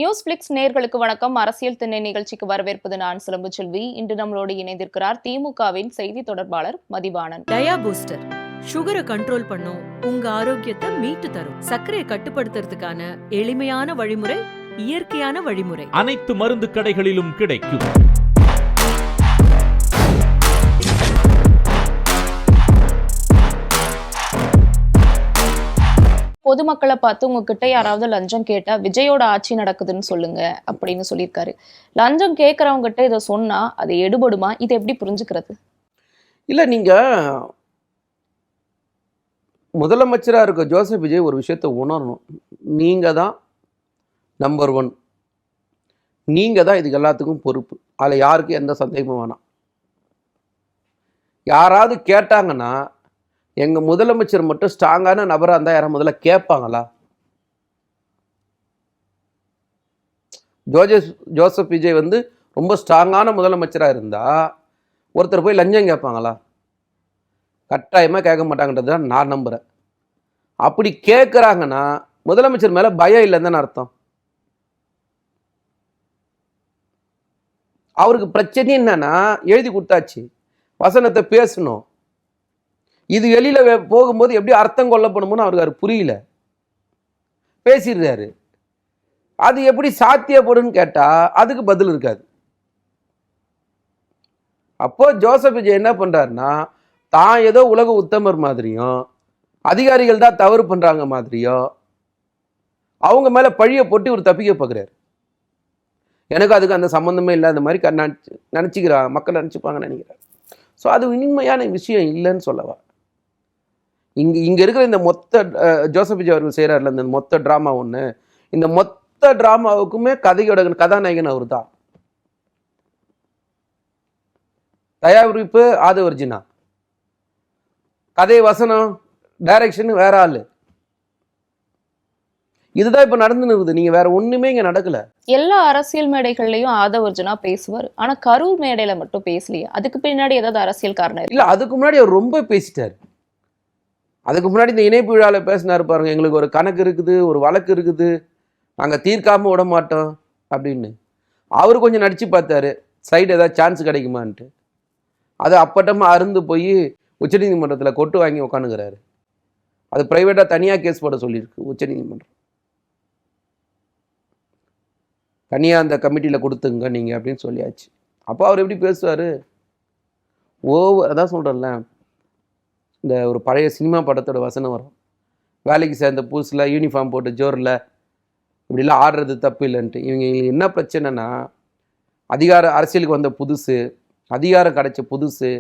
News flex நேர்களுக்கு வணக்கம். அரசியல் திண்ணை நிகழ்ச்சிக்கு வரவேற்பது நான் சிலம்பு செல்வி. இன்று நம்மளோடு இணைந்திருக்கிறார் திமுகவின் செய்தி தொடர்பாளர் மதிவாணன். டயா பூஸ்டர் சுகரை கண்ட்ரோல் பண்ணும், உங்க ஆரோக்கியத்தை மீட்டு தரும். சர்க்கரையை கட்டுப்படுத்துறதுக்கான எளிமையான வழிமுறை, இயற்கையான வழிமுறை. அனைத்து மருந்து கடைகளிலும் கிடைக்கும். பொதுமக்களை பார்த்து உங்ககிட்ட யாராவது லஞ்சம் கேட்டா விஜயோட ஆட்சி நடக்குதுன்னு சொல்லுங்க அப்படின்னு சொல்லியிருக்காரு. லஞ்சம் கேட்கறவங்க கிட்ட இதை சொன்னா அது எடுபடுமா? இதை எப்படி புரிஞ்சுக்கிறது? இல்லை, நீங்கள் முதலமைச்சராக இருக்க ஜோசப் விஜய் ஒரு விஷயத்தை உணரணும். நீங்கள் தான் நம்பர் 1, நீங்கள் தான் இதுக்கு எல்லாத்துக்கும் பொறுப்பு. அதில் யாருக்கும் எந்த சந்தேகமும் வேணாம். யாராவது கேட்டாங்கன்னா எங்கள் முதலமைச்சர் மட்டும் ஸ்ட்ராங்கான நபராக இருந்தால் யாரும் முதல்ல கேட்பாங்களா? ஜோசப் விஜய் ரொம்ப ஸ்ட்ராங்கான முதலமைச்சராக இருந்தால் ஒருத்தர் போய் லஞ்சம் கேட்பாங்களா? கட்டாயமாக கேட்க மாட்டாங்கன்றது தான் நான் நம்புகிறேன். அப்படி கேட்குறாங்கன்னா முதலமைச்சர் மேலே பயம் இல்லைன்னு அர்த்தம். அவருக்கு பிரச்சனை என்னன்னா, எழுதி கொடுத்தாச்சு, வசனத்தை பேசணும். இது வெளியில் போகும்போது எப்படி அர்த்தம் கொள்ளப்படுமோன்னு அவருக்கு புரியல, பேசிடுறாரு. அது எப்படி சாத்தியப்படுன்னு கேட்டால் அதுக்கு பதில் இருக்காது. அப்போ ஜோசப் விஜய் என்ன பண்ணுறாருன்னா, தான் ஏதோ உலக உத்தமர் மாதிரியும் அதிகாரிகள் தான் தவறு பண்ணுறாங்க மாதிரியும் அவங்க மேலே பழியை போட்டு இவர் தப்பிக்க பார்க்குறாரு. எனக்கு அதுக்கு அந்த சம்மந்தமே இல்லாத மாதிரி நினச்சிக்கிறான், மக்கள் நினச்சிப்பாங்கன்னு நினைக்கிறார். ஸோ அது உண்மையான விஷயம் இல்லைன்னு சொல்லவா. இங்கே இருக்கிற இந்த மொத்த ஜோசப் விஜய் அவர்கள் செய்கிறார்ல இந்த மொத்த ட்ராமா ஒன்று, இந்த மொத்த ட்ராமாவுக்குமே கதையோட கதாநாயகன் அவர் தான். தயாரிப்பு ஆதவர்ஜினா, கதை வசனம் டைரக்ஷன் வேற ஆளு. இதுதான் இப்ப நடந்துன்னு இருக்குது. நீங்க வேற ஒண்ணுமே இங்க நடக்கல. எல்லா அரசியல் மேடைகள்லயும் ஆதவர்ஜனா பேசுவார், ஆனா கரூர் மேடையில மட்டும் பேசலையே. அதுக்கு பின்னாடி ஏதாவது அரசியல் காரணம் இல்ல? அதுக்கு முன்னாடி அவர் ரொம்ப பேசிட்டாரு. அதுக்கு முன்னாடி இந்த இணைப்பு விழாவில் பேசினாரு பாருங்க, எங்களுக்கு ஒரு கணக்கு இருக்குது, ஒரு வழக்கு இருக்குது, நாங்கள் தீர்க்காம விட மாட்டோம் அப்படின்னு. அவர் கொஞ்சம் நடிச்சு பார்த்தாரு, சைடு ஏதாவது சான்ஸ் கிடைக்குமான்ட்டு. அது அப்பட்டமாக அருந்து போய் உச்சநீதிமன்றத்தில் கொட்டு வாங்கி உட்காந்துக்கிறாரு. அது பிரைவேட்டாக தனியாக கேஸ் போட சொல்லியிருக்கு உச்சநீதிமன்றம். தனியாக அந்த கமிட்டியில் கொடுத்துங்க நீங்கள் அப்படின்னு சொல்லியாச்சு. அப்போ அவர் எப்படி பேசுவார்? அதான் சொல்கிறேன்ல, இந்த ஒரு பழைய சினிமா படத்தோட வசனம் வரும், வேலைக்கு சேர்ந்த புதுசில் யூனிஃபார்ம் போட்டு ஜோரில் இப்படிலாம் ஆடுறது தப்பு இல்லைன்ட்டு. இவங்க என்ன பிரச்சனைனா, அரசியலுக்கு வந்த புதுசு, அதிகாரம் கிடைச்ச புதுசு,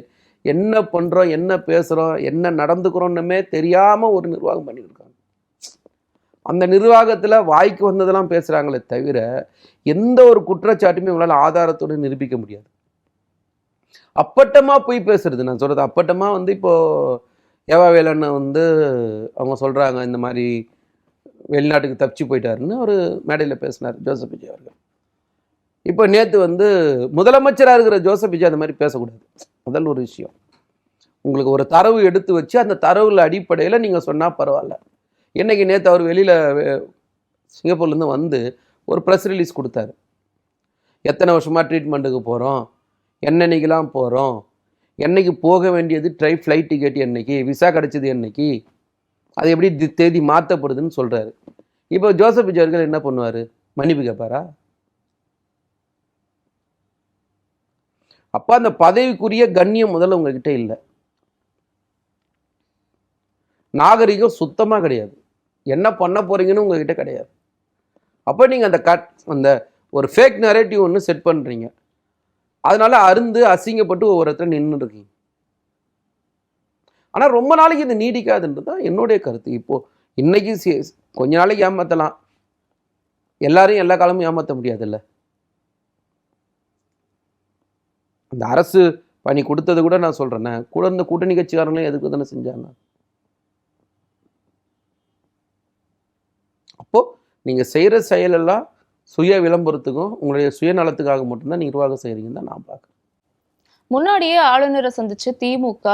என்ன பண்ணுறோம், என்ன பேசுகிறோம், என்ன நடந்துக்கிறோன்னுமே தெரியாமல் ஒரு நிர்வாகம் பண்ணியிருக்காங்க. அந்த நிர்வாகத்தில் வாய்க்கு வந்ததெல்லாம் பேசுகிறாங்களே தவிர எந்த ஒரு குற்றச்சாட்டுமே உங்களால் ஆதாரத்தோடு நிரூபிக்க முடியாது. அப்பட்டமாக போய் பேசுறது, நான் சொல்கிறது அப்பட்டமாக இப்போது ஏவாவேலன்னு அவங்க சொல்கிறாங்க இந்த மாதிரி வெளிநாட்டுக்கு தப்பிச்சு போயிட்டாருன்னு ஒரு மேடையில் பேசினார் ஜோசப் விஜய் அவர்கள். இப்போ நேற்று முதலமைச்சராக இருக்கிற ஜோசப் விஜய் அந்த மாதிரி பேசக்கூடாது. முதல் ஒரு விஷயம், உங்களுக்கு ஒரு தரவு எடுத்து வச்சு அந்த தரவுல அடிப்படையில் நீங்கள் சொன்னால் பரவாயில்ல. என்னைக்கு நேற்று அவர் வெளியில் சிங்கப்பூர்லேருந்து ஒரு ப்ரெஸ் ரிலீஸ் கொடுத்தாரு. எத்தனை வருஷமாக ட்ரீட்மெண்ட்டுக்கு போகிறோம், என்னன்னைக்கெல்லாம் போகிறோம், என்னைக்கு போக வேண்டியது ஃப்ளைட் டிக்கெட் என்னைக்கு, விசா கிடச்சிது என்னைக்கு, அது எப்படி தேதி மாற்றப்படுதுன்னு சொல்கிறாரு. இப்போ ஜோசப் விஜய் அவர்கள் என்ன பண்ணுவார்? மன்னிப்பு கேட்பாரா? அப்போ அந்த பதவிக்குரிய கண்ணியம் முதல்ல உங்ககிட்ட இல்லை. நாகரிகம் சுத்தமாக கிடையாது. என்ன பண்ண போறீங்கன்னு உங்ககிட்ட கிடையாது. அப்போ நீங்கள் அந்த ஒரு ஃபேக் நரேட்டிவ் ஒன்று செட் பண்ணுறீங்க. அதனால அருந்து அசிங்கப்பட்டு ஒவ்வொரு இடத்துல நின்று இருக்கீங்க. ஆனால் ரொம்ப நாளைக்கு இது நீடிக்காதுன்றது தான் என்னுடைய கருத்து. இப்போது இன்னைக்கு கொஞ்ச நாளைக்கு ஏமாற்றலாம், எல்லாரையும் எல்லா காலமும் ஏமாற்ற முடியாதுல்ல. அந்த அரசு பணி கொடுத்தது கூட நான் சொல்கிறேன்னே, கூட இருந்த கூட்டணி கட்சிக்காரங்களும் எதுக்கு தானே செஞ்சாங்க. அப்போது நீங்கள் செய்கிற செயலெல்லாம் சுய விளம்பரத்துக்கும் உங்களுடைய சுயநலத்துக்காக மட்டும்தான் நிர்வாகம் செய்கிறீங்கன்னு தான் நான் பார்க்குறேன். முன்னாடியே ஆளுநரை சந்திச்சு திமுக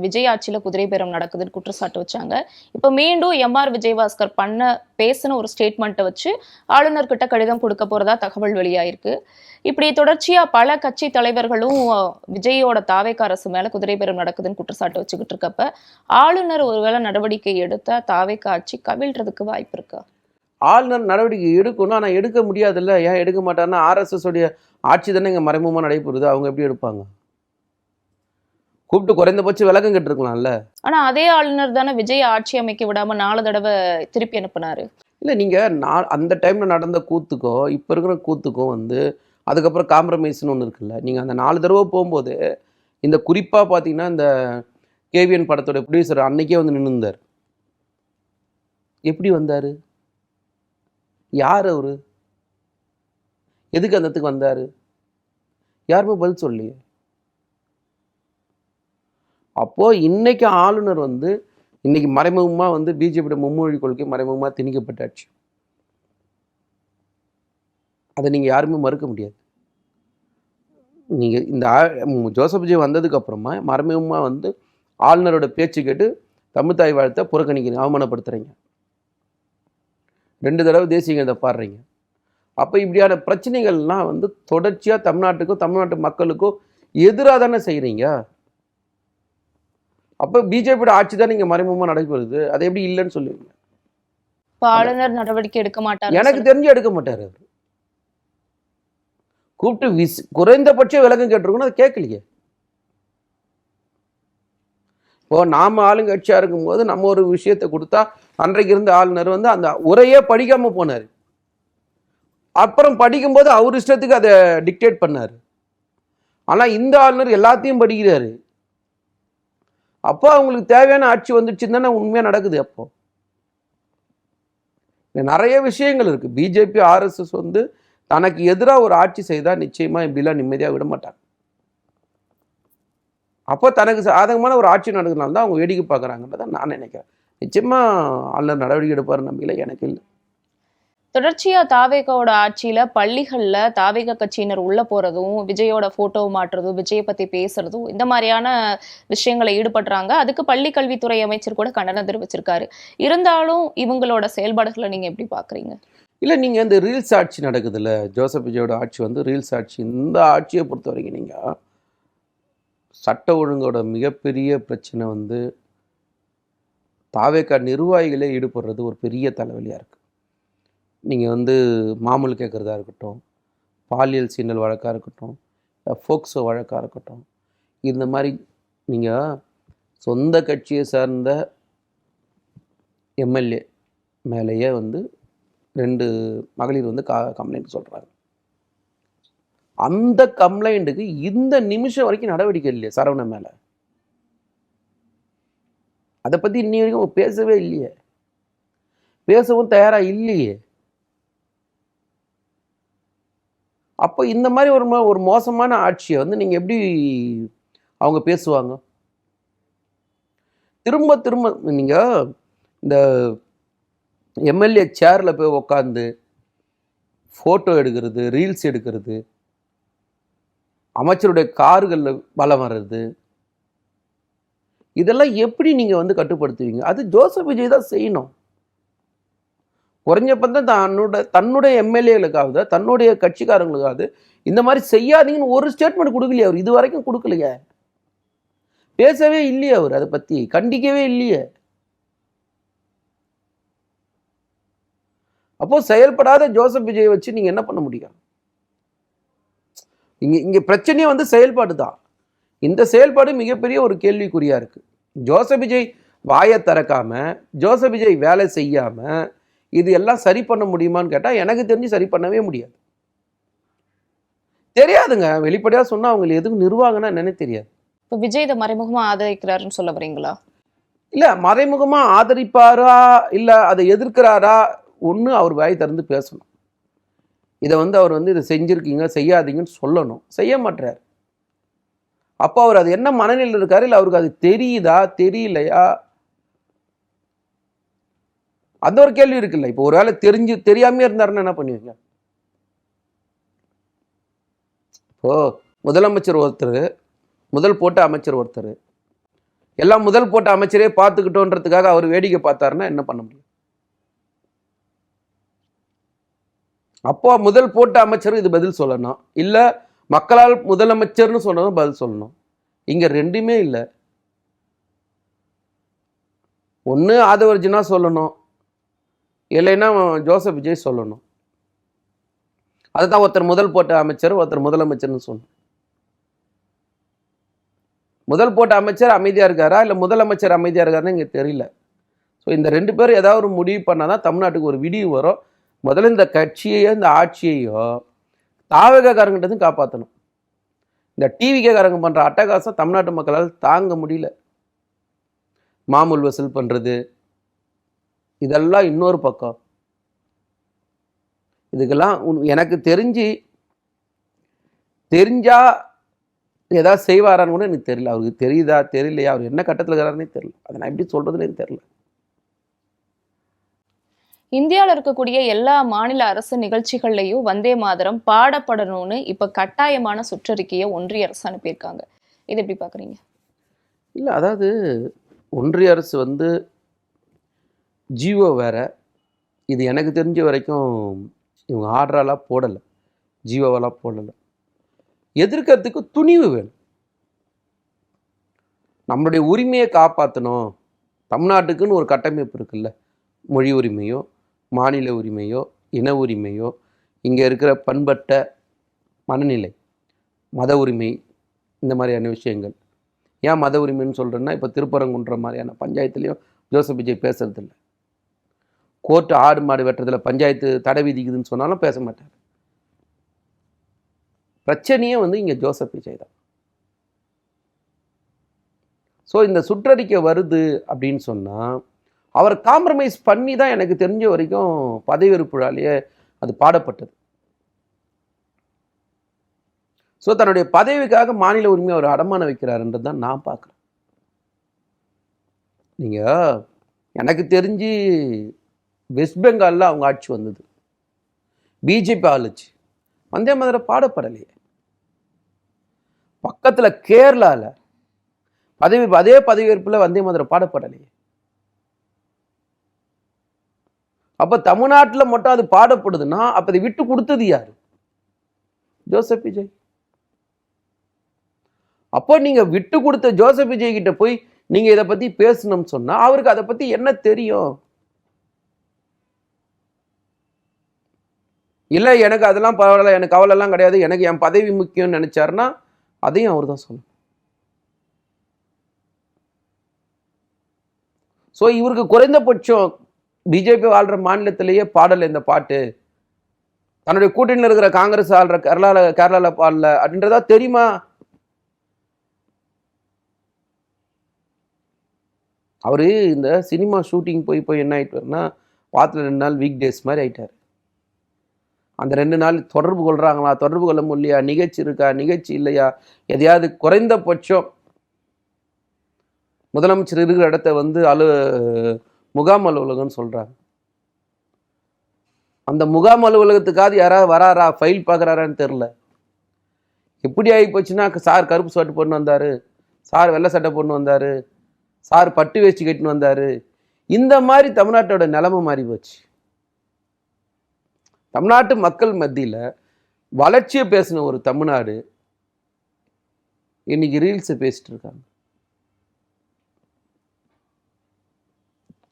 விஜய் ஆட்சியில குதிரை பேரம் நடக்குதுன்னு குற்றச்சாட்டு வச்சாங்க. இப்ப மீண்டும் எம்.ஆர். விஜயபாஸ்கர் பேசின ஒரு ஸ்டேட்மெண்ட்டை வச்சு ஆளுநர்கிட்ட கடிதம் கொடுக்க போறதா தகவல் வெளியாயிருக்கு. இப்படி தொடர்ச்சியா பல கட்சி தலைவர்களும் விஜயோட தாவேகா அரசு மேல குதிரை பேரம் நடக்குதுன்னு குற்றச்சாட்டு வச்சுக்கிட்டு இருக்கப்ப ஆளுநர் ஒருவேளை நடவடிக்கை எடுத்தா தாவேகா ஆட்சி கவிழ்றதுக்கு வாய்ப்பு இருக்கா? ஆளுநர் நடவடிக்கை எடுக்கணும், ஆனால் எடுக்க முடியாதுல்ல. ஏன் எடுக்க மாட்டாருன்னா, ஆர்எஸ்எஸ் உடைய ஆட்சி தானே இங்கே மறைமுகமாக நடைபெறுது. அவங்க எப்படி எடுப்பாங்க? கூப்பிட்டு குறைந்தபட்சம் விளக்கம் கேட்டிருக்கலாம்ல. ஆனா அதே ஆளுநர் தானே விஜய் ஆட்சி அமைக்க விடாம 4 தடவை திருப்பி அனுப்புனாரு. இல்லை, நீங்கள் அந்த டைமில் நடந்த கூத்துக்கும் இப்போ இருக்கிற கூத்துக்கும் வந்து அதுக்கப்புறம் காம்ப்ரமைஸ்னு ஒன்று இருக்குல்ல. நீங்கள் அந்த 4 தடவை போகும்போது இந்த குறிப்பாக பார்த்தீங்கன்னா இந்த கேவிஎன் படத்தோட ப்ரொடியூசர் அன்னைக்கே வந்து நின்றுந்தார். எப்படி வந்தார்? யார் அவரு? எதுக்கு அந்த இடத்துக்கு வந்தார்? யாருமே பதில் சொல்லலையே. அப்போது இன்னைக்கு ஆளுநர் வந்து இன்னைக்கு மறைமுகமாக வந்து பிஜேபியோட மும்மொழி கொள்கை மறைமுகமாக திணிக்கப்பட்டாச்சு. அதை நீங்கள் யாருமே மறுக்க முடியாது. நீங்கள் இந்த ஜோசப் விஜய் வந்ததுக்கு அப்புறமா மறைமுகமாக வந்து ஆளுநரோட பேச்சு கேட்டு தமிழ் தாய் வாழ்த்தை புறக்கணிக்கிறீங்க, அவமானப்படுத்துகிறீங்க. 2 தடவை தேசிய கீதத்தை பாடுறீங்க. அப்போ இப்படியான பிரச்சனைகள்லாம் வந்து தொடர்ச்சியாக தமிழ்நாட்டுக்கும் தமிழ்நாட்டு மக்களுக்கும் எதிராக தானே செய்கிறீங்க. அப்போ பிஜேபியோட ஆட்சி தான் நீங்கள் மறைமுகமாக நடைபெறுது. அதை எப்படி இல்லைன்னு சொல்லுவீங்க? இப்ப ஆளுநர் நடவடிக்கை எடுக்க மாட்டாரு. எனக்கு தெரிஞ்சு எடுக்க மாட்டார் அவர். கூப்பிட்டு குறைந்தபட்ச விளக்கம் கேட்டிருக்கணும், அதை கேட்கலையே. இப்போ நாம ஆளுங்கட்சியாக இருக்கும்போது நம்ம ஒரு விஷயத்தை கொடுத்தா அன்றைக்கு இருந்த ஆளுநர் வந்து அந்த உரையே படிக்காம போனார். அப்புறம் படிக்கும்போது அவர் இஷ்டத்துக்கு அதை டிக்டேட் பண்ணார். ஆனால் இந்த ஆளுநர் எல்லாத்தையும் படிக்கிறாரு. அப்போ அவங்களுக்கு தேவையான ஆட்சி வந்துடுச்சுன்னு தானே உண்மையாக நடக்குது. அப்போ நிறைய விஷயங்கள் இருக்கு. பிஜேபி ஆர்எஸ்எஸ் வந்து தனக்கு எதிராக ஒரு ஆட்சி செய்தால் நிச்சயமா இப்படிலாம் நிம்மதியாக விட மாட்டாங்க. அப்போ தனக்கு சாதகமான ஒரு ஆட்சி நடக்கிறதுனால தான் அவங்க வேடிக்கை பார்க்குறாங்கன்றதை நான் நினைக்கிறேன். நிச்சயமா ஆளுநர் நடவடிக்கை எடுப்பார் நம்பிக்கை எனக்கு இல்லை. தொடர்ச்சியா தாவேகாவோட ஆட்சியில பள்ளிகள்ல தாவேகா கட்சியினர் உள்ள போறதும் விஜயோட போட்டோ மாட்டுறதும் விஜயை பத்தி பேசுறதும் இந்த மாதிரியான விஷயங்களை ஈடுபடுறாங்க. அதுக்கு பள்ளி கல்வித்துறை அமைச்சர் கூட கண்டனம் தெரிவிச்சிருக்காரு. இருந்தாலும் இவங்களோட செயல்பாடுகளை நீங்க எப்படி பாக்குறீங்க? இல்லை, நீங்கள் இந்த ரீல்ஸ் ஆட்சி நடக்குதுல்ல, ஜோசப் விஜயோட ஆட்சி வந்து ரீல்ஸ் ஆட்சி. இந்த ஆட்சியை பொறுத்த வரைக்கும் நீங்கள் சட்ட ஒழுங்கோட மிகப்பெரிய பிரச்சனை வந்து தாவேகா நிர்வாகிகளே ஈடுபடுறது ஒரு பெரிய தலைவலியாக இருக்குது. நீங்கள் வந்து மாமூல் கேட்குறதா இருக்கட்டும், பாலியல் சீண்டல் வழக்காக இருக்கட்டும், ஃபோக்சோ வழக்காக இருக்கட்டும், இந்த மாதிரி நீங்கள் சொந்த கட்சியை சார்ந்த எம்எல்ஏ மேலேயே வந்து 2 மகளிர் வந்து கம்ப்ளைண்ட் சொல்கிறாங்க. அந்த கம்ப்ளைண்ட்டுக்கு இந்த நிமிஷம் வரைக்கும் நடவடிக்கை இல்லையே சரவணன் மேலே. அதை பற்றி இன்னி வரைக்கும் பேசவே இல்லையே, பேசவும் தயாராக இல்லையே. அப்போ இந்த மாதிரி ஒரு மோசமான ஆட்சியை வந்து நீங்கள் எப்படி அவங்க பேசுவாங்க? திரும்ப திரும்ப நீங்கள் இந்த எம்எல்ஏ சேரில் போய் உக்காந்து ஃபோட்டோ எடுக்கிறது, ரீல்ஸ் எடுக்கிறது, அமைச்சருடைய கார்களில் பலம் வர்றது, இதெல்லாம் எப்படி நீங்கள் வந்து கட்டுப்படுத்துவீங்க? அது ஜோசப் விஜய் தான் செய்யணும். குறைஞ்சப்பதான் தன்னுடைய எம்எல்ஏகளுக்காவது தன்னுடைய கட்சிக்காரங்களுக்காவது இந்த மாதிரி செய்யாதீங்கன்னு ஒரு ஸ்டேட்மெண்ட் கொடுக்கலையே அவர். இது வரைக்கும் கொடுக்கலையே, பேசவே இல்லையே அவர், அதை பற்றி கண்டிக்கவே இல்லையே. அப்போ செயல்படாத ஜோசப் விஜய் வச்சு நீங்க என்ன பண்ண முடியும்? இங்க பிரச்சனையே வந்து செயல்பாடு தான். இந்த செயல்பாடு மிகப்பெரிய ஒரு கேள்விக்குறியா இருக்கு. ஜோசப் விஜய் வாயை திறக்காம, ஜோசப் விஜய் வேலை செய்யாம இது எல்லாம் சரி பண்ண முடியுமான்னு கேட்டா எனக்கு தெரிஞ்சு சரி பண்ணவே முடியாது. தெரியாதுங்க, வெளிப்படையா சொன்னா அவங்க எதுவும் நிர்வாகம்னா என்னன்னு தெரியாது. இப்போ விஜய் இதை மறைமுகமா ஆதரிக்கிறாருன்னு சொல்ல வரீங்களா? இல்ல, மறைமுகமா ஆதரிப்பாரா இல்ல அதை எதிர்க்கிறாரா, ஒன்று அவர் வாய் திறந்து பேசணும். இதை வந்து அவர் வந்து இதை செஞ்சுருக்கீங்க செய்யாதீங்கன்னு சொல்லணும். செய்ய மாட்டார். அப்போ அவர் அது என்ன மனநிலையில் இருக்காரு, இல்லை அவருக்கு அது தெரியுதா தெரியலையா, அந்த ஒரு கேள்வி இருக்குல்ல. இப்போ ஒரு வேளை தெரியாமே இருந்தாருன்னா என்ன பண்ணுவீங்க? இப்போ முதலமைச்சர் ஒருத்தர் முதல் போட்ட அமைச்சர் ஒருத்தர். எல்லாம் முதல் போட்ட அமைச்சரே பார்த்துக்கிட்டோன்றதுக்காக அவர் வேடிக்கை பார்த்தாருன்னா என்ன பண்ண முடியும்? அப்போ முதல் போட்ட அமைச்சரும் இது பதில் சொல்லணும், இல்ல மக்களால் முதலமைச்சர்னு சொன்னதும் பதில் சொல்லணும். இங்க ரெண்டுமே இல்லை. ஒன்று ஆதவர்ஜுனா சொல்லணும், இல்லைன்னா ஜோசப் விஜய் சொல்லணும். அதுதான் ஒருத்தர் முதல் போட்ட அமைச்சர், ஒருத்தர் முதலமைச்சர்னு சொல்லணும். முதல் போட்ட அமைச்சர் அமைதியா இருக்காரா இல்லை முதலமைச்சர் அமைதியா இருக்காருன்னு இங்கே தெரியல. ஸோ இந்த ரெண்டு பேரும் ஏதாவது ஒரு முடிவு பண்ணாதான் தமிழ்நாட்டுக்கு ஒரு விடிவு வரும். முதல்ல இந்த கட்சியையோ இந்த ஆட்சியையோ தாவகக்காரங்கிட்டதும் காப்பாற்றணும். இந்த டிவிகேக்காரங்க பண்ற அட்டகாசம் தமிழ்நாட்டு மக்களால் தாங்க முடியல. மாமூல் வசூல் பண்றது இதெல்லாம் இன்னொரு பக்கம். இதுக்கெல்லாம் எனக்கு தெரிஞ்சா ஏதாவது செய்வாரான்னு கூட எனக்கு தெரியல. அவருக்கு தெரியுதா தெரியலையா, அவர் என்ன கட்டத்தில் இருக்கிறாருன்னே தெரியல. அதை நான் எப்படி சொல்றதுன்னு தெரியல. இந்தியாவில் இருக்கக்கூடிய எல்லா மாநில அரசு நிகழ்ச்சிகள்லையும் வந்தே மாதரம் பாடப்படணும்னு இப்ப கட்டாயமான சுற்றறிக்கையை ஒன்றிய அரசு அனுப்பியிருக்காங்க. இது எப்படி பாக்குறீங்க? இல்லை, அதாவது ஒன்றிய அரசு ஜியோ வேற. இது எனக்கு தெரிஞ்ச வரைக்கும் இவங்க ஆர்டரெல்லாம் போடலை, ஜியோவெல்லாம் போடலை. எதிர்க்கிறதுக்கு துணிவு வேணும். நம்மளுடைய உரிமையை காப்பாற்றணும். தமிழ்நாட்டுக்குன்னு ஒரு கட்டமைப்பு இருக்குல்ல, மொழி உரிமையோ மாநில உரிமையோ இன உரிமையோ, இங்கே இருக்கிற பண்பட்ட மனநிலை, மத உரிமை, இந்த மாதிரியான விஷயங்கள். ஏன் மத உரிமைன்னு சொல்கிறேன்னா, இப்போ திருப்பரங்குன்ற மாதிரியான பஞ்சாயத்துலேயும் ஜோசப் விஜய் பேசுறதில்லை. கோர்ட்டு ஆடு மாடு வெட்டுறதுல பஞ்சாயத்து தடை விதிக்குதுன்னு சொன்னாலும் பேச மாட்டார். பிரச்சனையே இங்கே ஜோசப் விஜய் தான். ஸோ இந்த சுற்றறிக்கை வருது அப்படின்னு சொன்னால் அவர் காம்ப்ரமைஸ் பண்ணி தான் எனக்கு தெரிஞ்ச வரைக்கும் பதவியேற்புழாலேயே அது பாடப்பட்டது. ஸோ தன்னுடைய பதவிக்காக மாநில உரிமையை அவர் அடமான வைக்கிறாருன்றது தான் நான் பார்க்குறேன். நீங்கள் எனக்கு தெரிஞ்சு வெஸ்ட் பெங்காலில் அவங்க ஆட்சி வந்தது, பிஜேபி ஆளுச்சு, வந்தே மாதரம் பாடப்படலையே. பக்கத்தில் கேரளாவில் அதே பதவியேற்பில் வந்தே மாதரம் பாடப்படலையே. அப்போ தமிழ்நாட்டில் மட்டும் அது பாடப்படுதுன்னா அப்போ அதை விட்டு கொடுத்தது யாரு? ஜோசப் விஜய். அப்போ நீங்க விட்டு கொடுத்த ஜோசப் விஜய் கிட்ட போய் நீங்க இதை பத்தி பேசணும்னு சொன்னா அவருக்கு அதை பத்தி என்ன தெரியும்? இல்லை எனக்கு அதெல்லாம் பரவாயில்ல, எனக்கு கவலைலாம் கிடையாது, எனக்கு என் பதவி முக்கியம்னு நினைச்சாருன்னா அதையும் அவர் தான் சொல்லணும். ஸோ இவருக்கு குறைந்தபட்சம் பிஜேபி வாழ்ற மாநிலத்திலேயே பாடல இந்த பாட்டு, தன்னுடைய கூட்டணியில் இருக்கிற காங்கிரஸ் ஆள்ற கேரளால பாடல அப்படின்றதா தெரியுமா? அவரு இந்த சினிமா ஷூட்டிங் போய் என்ன ஆயிட்டாருன்னா வாரத்தில் 2 நாள் வீக் டேஸ் மாதிரி ஆயிட்டாரு. அந்த 2 நாள் தொடர்பு கொள்றாங்களா, தொடர்பு கொள்ள முடியலையா, நிகழ்ச்சி இருக்கா, நிகழ்ச்சி இல்லையா, எதையாவது குறைந்தபட்சம் முதலமைச்சர் இருக்கிற இடத்த முகாம் அலுவலகம்னு சொல்றாங்க. அந்த முகாம் அலுவலகத்துக்காவது யாராவது வராரா, ஃபைல் பார்க்குறாரான்னு தெரில. எப்படி ஆகி போச்சுன்னா, சார் கருப்பு சட்டை போட்டு வந்தாரு, சார் வெள்ளை சட்டை போட்டு வந்தாரு, சார் பட்டு வேஷ்டி கட்டின்னு வந்தாரு. இந்த மாதிரி தமிழ்நாட்டோட நிலைமை மாறி போச்சு. தமிழ்நாட்டு மக்கள் மத்தியில் வளர்ச்சியை பேசின ஒரு தமிழ்நாடு இன்னைக்கு ரீல்ஸை பேசிட்டு இருக்காங்க.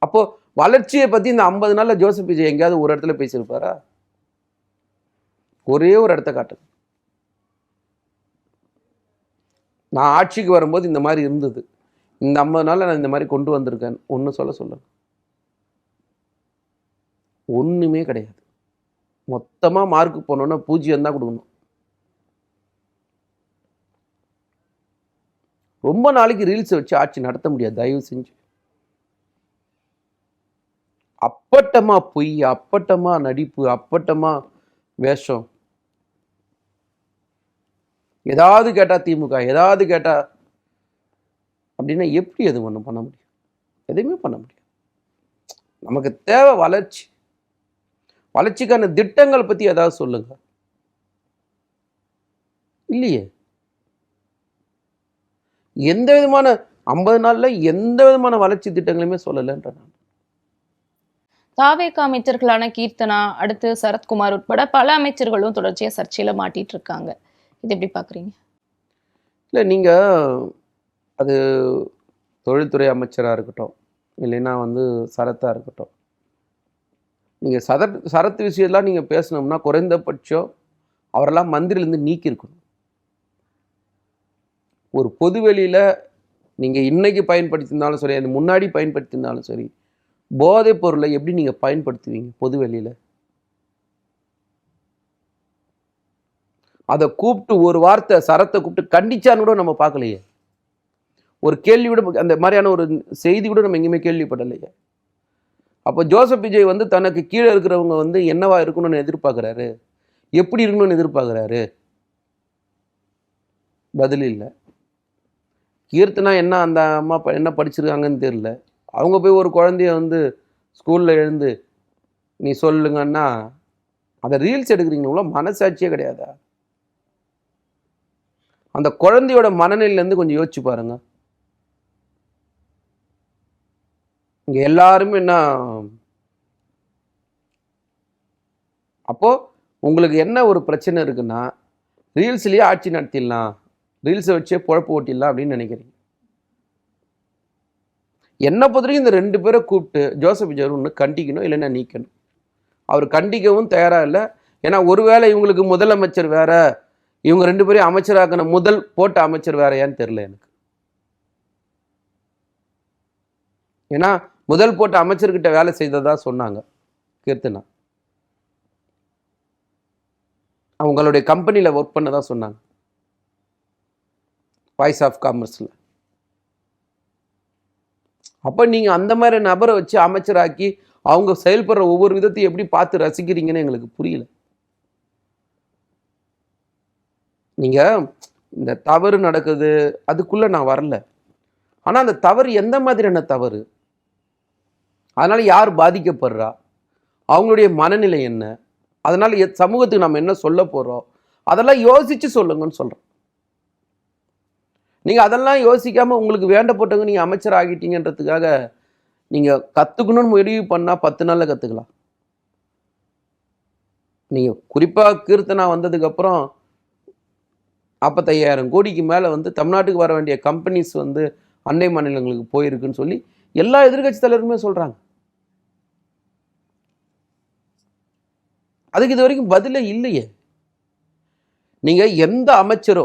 அப்போ வளர்ச்சியை பத்தி இந்த 50 நாள்ல ஜோசப் விஜய் எங்கேயாவது ஒரு இடத்துல பேசியிருப்பாரா? ஒரே ஒரு இடத்த காட்டுங்க. நான் ஆட்சிக்கு வரும்போது இந்த மாதிரி இருந்தது, இந்த 50 நாள்ல நான் இந்த மாதிரி கொண்டு வந்திருக்கேன் ஒன்று சொல்லுங்க. ஒண்ணுமே கிடையாது. மொத்தமா மார்க்கு போனோம்னா 0 தான் கொடுக்கணும். ரொம்ப நாளைக்கு ரீல்ஸ் வச்சு ஆட்சி நடத்த முடியாது. தயவு செஞ்சு அப்பட்டமா பொய், அப்பட்டமா நடிப்பு, அப்பட்டமா வேஷம். ஏதாவது கேட்டா திமுக, ஏதாவது கேட்டா அப்படின்னா எப்படி எது ஒன்றும் பண்ண முடியும்? எதுவுமே பண்ண முடியும். நமக்கு தேவை வளர்ச்சி. வளர்ச்சிக்கான திட்டங்கள் பத்தி ஏதாவது சொல்லுங்க. இல்லையே. எந்த விதமான 50 நாள்ல எந்த விதமான வளர்ச்சி திட்டங்களையுமே சொல்லலைன்ற நான். தாவேகா அமைச்சர்களான கீர்த்தனா, அடுத்து சரத்குமார் உட்பட பல அமைச்சர்களும் தொடர்ச்சியா சர்ச்சையில மாட்டிட்டு இருக்காங்க. இது எப்படி பாக்குறீங்க? இல்லை நீங்க அது தொழில்துறை அமைச்சராக இருக்கட்டும், இல்லைன்னா சரத்தா இருக்கட்டும், நீங்கள் சரத் விஷயம்லாம் நீங்கள் பேசணும்னா குறைந்தபட்சம் அவரெல்லாம் மந்திரிலேருந்து நீக்கியிருக்கணும். ஒரு பொதுவெளியில் நீங்கள் இன்னைக்கு பயன்படுத்தியிருந்தாலும் சரி, அது முன்னாடி பயன்படுத்தியிருந்தாலும் சரி, போதைப் பொருளை எப்படி நீங்கள் பயன்படுத்துவீங்க பொதுவெளியில்? அதை கூப்பிட்டு ஒரு வார்த்தை சரத்தை கூப்பிட்டு கண்டிச்சான்னு கூட நம்ம பார்க்கலையே. ஒரு கேள்வி கூட, அந்த மாதிரியான ஒரு செய்தி கூட நம்ம எங்கேயுமே கேள்விப்படலையே. அப்போ ஜோசப் விஜய் தனக்கு கீழே இருக்கிறவங்க என்னவா இருக்கணும்னு எதிர்பார்க்குறாரு, எப்படி இருக்கணும்னு எதிர்பார்க்குறாரு? பதில் இல்லை. கீர்த்தனா என்ன, அந்த அம்மா என்ன படிச்சிருக்காங்கன்னு தெரியல. அவங்க போய் ஒரு குழந்தைய ஸ்கூலில் எழுந்து நீ சொல்லுங்கன்னா அதை ரீல்ஸ் எடுக்கிறீங்களா? மனசாட்சியே கிடையாதா? அந்த குழந்தையோட மனநிலையிலேருந்து கொஞ்சம் யோசிச்சு பாருங்க. இங்கே எல்லாருமே என்ன, அப்போ உங்களுக்கு என்ன ஒரு பிரச்சனை இருக்குன்னா, ரீல்ஸ்லேயே ஆட்சி நடத்திடலாம், ரீல்ஸை வச்சே பொழப்பு ஓட்டிடலாம் அப்படின்னு நினைக்கிறீங்க. என்னை பொறுத்தவரைக்கும் இந்த 2 பேரை கூப்பிட்டு ஜோசப் விஜய் ஒன்று கண்டிக்கணும், இல்லைன்னா நீக்கணும். அவர் கண்டிக்கவும் தயாராக இல்லை. ஏன்னா ஒருவேளை இவங்களுக்கு முதலமைச்சர் வேற, இவங்க 2 பேரையும் அமைச்சராக்கின முதல் போட்ட அமைச்சர் வேறையான்னு தெரியல எனக்கு. ஏன்னா முதல் போட்ட அமைச்சர்கிட்ட வேலை செய்ததா சொன்னாங்க கீர்த்தனா. அவங்களுடைய கம்பெனியில் ஒர்க் பண்ணதா சொன்னாங்க, வாய்ஸ் ஆஃப் காமர்ஸில். அப்போ நீங்கள் அந்த மாதிரி நபரை வச்சு அமைச்சராக்கி அவங்க செயல்படுற ஒவ்வொரு விதத்தையும் எப்படி பார்த்து ரசிக்கிறீங்கன்னு எங்களுக்கு புரியல. நீங்கள் இந்த தவறு நடக்குது அதுக்குள்ளே நான் வரல. ஆனால் அந்த தவறு எந்த மாதிரியான தவறு, அதனால் யார் பாதிக்கப்படுறா, அவங்களுடைய மனநிலை என்ன, அதனால் சமூகத்துக்கு நம்ம என்ன சொல்ல போகிறோம், அதெல்லாம் யோசித்து சொல்லுங்கன்னு சொல்கிறேன். நீங்கள் அதெல்லாம் யோசிக்காமல் உங்களுக்கு வேண்டப்பட்டவங்க நீங்கள் அமைச்சர் ஆகிட்டீங்கன்றதுக்காக நீங்கள் கற்றுக்கணும்னு முடிவு பண்ணால் 10 நாளில் கற்றுக்கலாம். நீங்கள் குறிப்பாக கீர்த்தனா வந்ததுக்கப்புறம் 45,000 கோடிக்கு மேலே தமிழ்நாட்டுக்கு வர வேண்டிய கம்பெனிஸ் அண்டை மாநிலங்களுக்கு போயிருக்குன்னு சொல்லி எல்லா எதிர்கட்சி தலைவருமே சொல்கிறாங்க. அதுக்கு இது வரைக்கும் பதிலே இல்லையே. நீங்கள் எந்த அமைச்சரோ,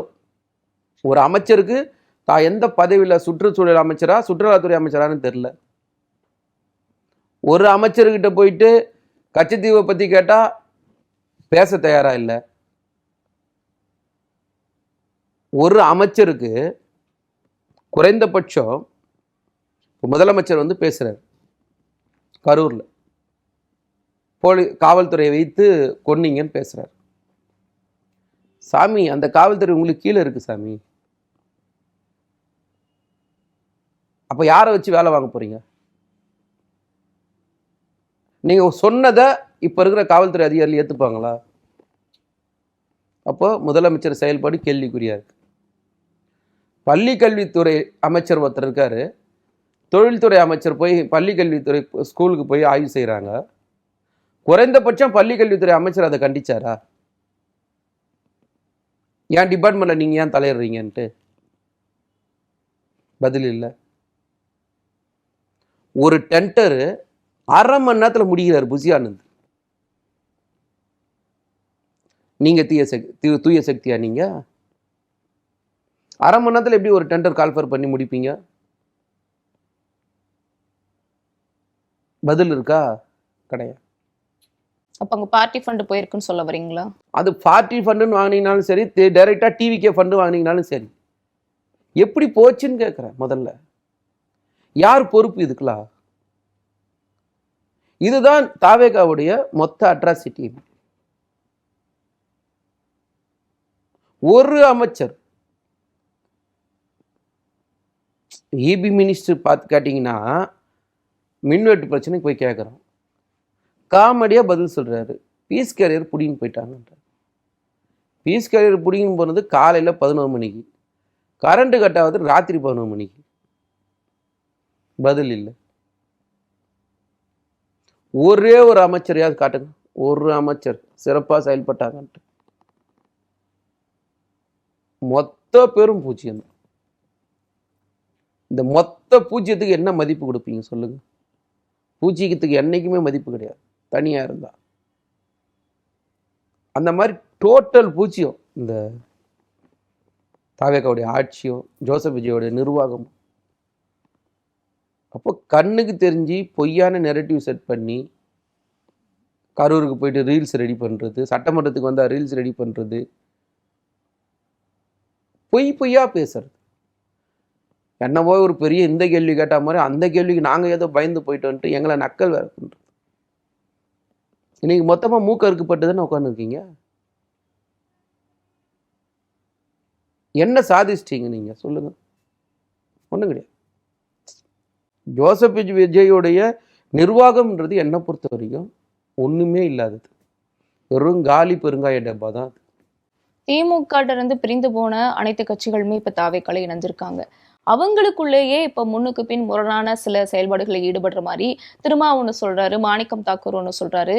ஒரு அமைச்சருக்கு தான் எந்த பதவியில், சுற்றுச்சூழல் அமைச்சரா சுற்றுலாத்துறை அமைச்சரான்னு தெரில, ஒரு அமைச்சர்கிட்ட போயிட்டு கச்சத்தீவை பற்றி கேட்டால் பேச தயாராக இல்லை. ஒரு அமைச்சருக்கு குறைந்தபட்சம் முதலமைச்சர் பேசுகிறார் கரூரில், காவல்துறையை வைத்து கொன்னீங்கன்னு பேசுகிறார். சாமி, அந்த காவல்துறை உங்களுக்கு கீழே இருக்குது சாமி. அப்போ யாரை வச்சு வேலை வாங்க போகிறீங்க? நீங்கள் சொன்னதை இப்போ இருக்கிற காவல்துறை அதிகாரிகள் ஏற்றுப்பாங்களா? அப்போ முதலமைச்சர் செயல்பாடு கேள்விக்குறியா இருக்கு. பள்ளி கல்வித்துறை அமைச்சர் ஒருத்தர் இருக்காரு, தொழில்துறை அமைச்சர் போய் பள்ளி கல்வித்துறை ஸ்கூலுக்கு போய் ஆய்வு செய்கிறாங்க. குறைந்தபட்சம் பள்ளி கல்வித்துறை அமைச்சர் அதை கண்டிச்சாரா? ஏன் டிபார்ட்மெண்ட்ல நீங்க ஏன் தலையிடுறீங்கன்ட்டு பதில் இல்லை. ஒரு டெண்டர் 1/2 மணி நேரத்தில் முடிகிறார் புசி ஆனந்த். நீங்க தூய சக்தியா? நீங்க 1/2 மணி நேரத்தில் எப்படி ஒரு டெண்டர் கால்ஃபர் பண்ணி முடிப்பீங்க? பதில் இருக்கா? கிடையாது. அப்ப அங்க பார்ட்டி ஃபண்ட் போயிருக்குன்னு சொல்ல வரீங்களா? அது பார்ட்டி ஃபண்டுன்னு வாங்கினீங்கனாலும் சரி, டைரக்டா டிவிகே ஃபண்டு வாங்கினீங்கனாலும் சரி, எப்படி போச்சுன்னு கேட்குறேன். முதல்ல யார் பொறுப்பு இதுக்கெல்லாம்? இதுதான் தாவேகாவுடைய மொத்த அட்ராசிட்டி. ஒரு அமைச்சர் இபி மினிஸ்டர் பார்த்து கேட்டிங்கன்னா மின்வெட்டு பிரச்சனைக்கு போய் கேட்குறோம், காமெடியாக பதில் சொல்கிறாரு, பீஸ் கேரியர் பிடிங்கின்னு போயிட்டாங்கன்ற. பீஸ் கேரியர் பிடிங்கின்னு போனது காலையில் 11 மணிக்கு, கரண்ட் கட் ஆகுது ராத்திரி 11 மணிக்கு, பதில் இல்லை. ஒரே ஒரு அமைச்சரையாவது காட்டுங்க, ஒரு அமைச்சர் சிறப்பாக செயல்பட்டாங்கன்ட்டு. மொத்த பேரும் பூஜ்ஜியம் தான். இந்த மொத்த பூஜ்ஜியத்துக்கு என்ன மதிப்பு கொடுப்பீங்க சொல்லுங்க? பூஜ்ஜியத்துக்கு என்னைக்குமே மதிப்பு கிடையாது, தனியா இருந்தா. அந்த மாதிரி டோட்டல் பூஜ்ஜியம் இந்த தாவேக்காவுடைய ஆட்சியும் ஜோசப் விஜயோடைய நிர்வாகமும். அப்போ கண்ணுக்கு தெரிஞ்சு பொய்யான நெரட்டிவ் செட் பண்ணி கரூருக்கு போயிட்டு ரீல்ஸ் ரெடி பண்ணுறது, சட்டமன்றத்துக்கு வந்தால் ரீல்ஸ் ரெடி பண்ணுறது, பொய்யா பேசுறது. என்னவோ ஒரு பெரிய இந்த கேள்வி கேட்ட மாதிரி அந்த கேள்விக்கு நாங்கள் ஏதோ பயந்து போயிட்டோன்ட்டு எங்களை நக்கல் வேற பண்ணுறது. இன்னைக்கு மொத்தமாக மூக்க அறுக்கப்பட்டதுன்னு உட்காந்துருக்கீங்க. என்ன சாதிச்சிட்டீங்க நீங்கள் சொல்லுங்க? ஒன்றும் கிடையாது. ஜோசப் விஜயோடைய நிர்வாகம்ன்றது என்னை பொறுத்த வரைக்கும் ஒன்றுமே இல்லாதது, வெறும் காலி பெருங்காய டப்பா தான். திமுக இருந்து பிரிந்து போன அனைத்து கட்சிகளுமே இப்ப தாவேக்கால இணைஞ்சிருக்காங்க. அவங்களுக்குள்ளேயே இப்ப முன்னுக்கு பின் முரணான சில செயல்பாடுகளில் ஈடுபடுற மாதிரி திருமா ஒண்ணு சொல்றாரு, மாணிக்கம் தாக்கூர் ஒண்ணு சொல்றாரு.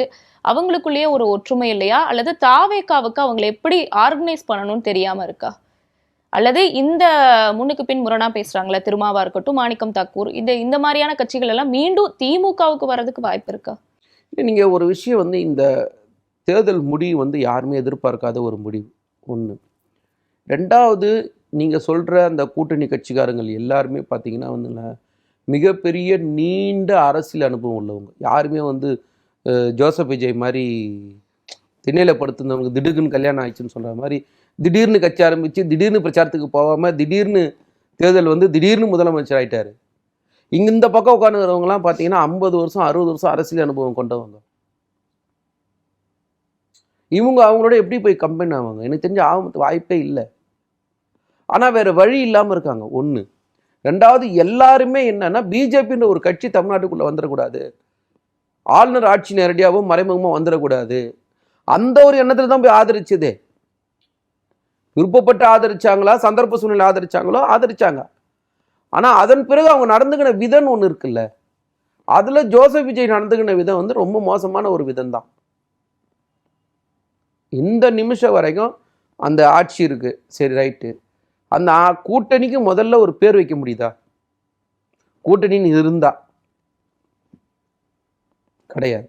அவங்களுக்குள்ளேயே ஒரு ஒற்றுமை இல்லையா, அல்லது தாவேக்காவுக்கு அவங்களை எப்படி ஆர்கனைஸ் பண்ணணும்னு தெரியாம இருக்கா, அல்லது இந்த முன்னுக்கு பின் முரணா பேசுறாங்களா திருமாவா இருக்கட்டும், மாணிக்கம் தாக்கூர், இந்த மாதிரியான கட்சிகள் எல்லாம் மீண்டும் திமுகவுக்கு வர்றதுக்கு வாய்ப்பு இருக்கா? நீங்கள் ஒரு விஷயம் இந்த தேர்தல் முடிவு யாருமே எதிர்பார்க்காத ஒரு முடிவு ஒன்று. ரெண்டாவது, நீங்கள் சொல்கிற அந்த கூட்டணி கட்சிக்காரங்கள் எல்லாருமே பார்த்தீங்கன்னா மிகப்பெரிய நீண்ட அரசியல் அனுபவம் உள்ளவங்க. யாருமே ஜோசப் விஜய் மாதிரி திண்ணையில் படுத்துனவங்க திடீர்னு கல்யாணம் ஆயிடுச்சுன்னு சொல்கிற மாதிரி திடீர்னு கட்சி ஆரம்பித்து திடீர்னு பிரச்சாரத்துக்கு போகாமல் திடீர்னு தேர்தல் திடீர்னு முதலமைச்சர் ஆகிட்டார். இங்கே இந்த பக்கம் உட்காந்துக்கிறவங்கலாம் பார்த்தீங்கன்னா 50 வருஷம் 60 வருஷம் அரசியல் அனுபவம் கொண்டவங்க. இவங்க அவங்களோட எப்படி போய் கம்பெனி ஆவாங்க? எனக்கு தெரிஞ்ச வாய்ப்பே இல்லை. ஆனால் வேறு வழி இல்லாமல் இருக்காங்க ஒன்று. ரெண்டாவது, எல்லாருமே என்னன்னா பிஜேபின்ற ஒரு கட்சி தமிழ்நாட்டுக்குள்ளே வந்துடக்கூடாது, ஆளுநர் ஆட்சி நேரடியாகவும் மறைமுகமாக வந்துடக்கூடாது, அந்த ஒரு எண்ணத்தில் தான் போய் ஆதரிச்சதே. விருப்பப்பட்டு ஆதரிச்சாங்களா, சந்தர்ப்ப சூழ்நிலை ஆதரிச்சாங்களோ ஆதரிச்சாங்க. ஆனால் அதன் பிறகு அவங்க நடந்துக்கின விதம் ஒன்று இருக்குல்ல, அதில் ஜோசப் விஜய் நடந்துக்கின விதம் ரொம்ப மோசமான ஒரு விதம் தான். இந்த நிமிஷம் வரைக்கும் அந்த ஆட்சி இருக்கு, சரி ரைட்டு, அந்த கூட்டணிக்கு முதல்ல ஒரு பேர் வைக்க முடியுதா? கூட்டணின்னு இருந்தா கிடையாது.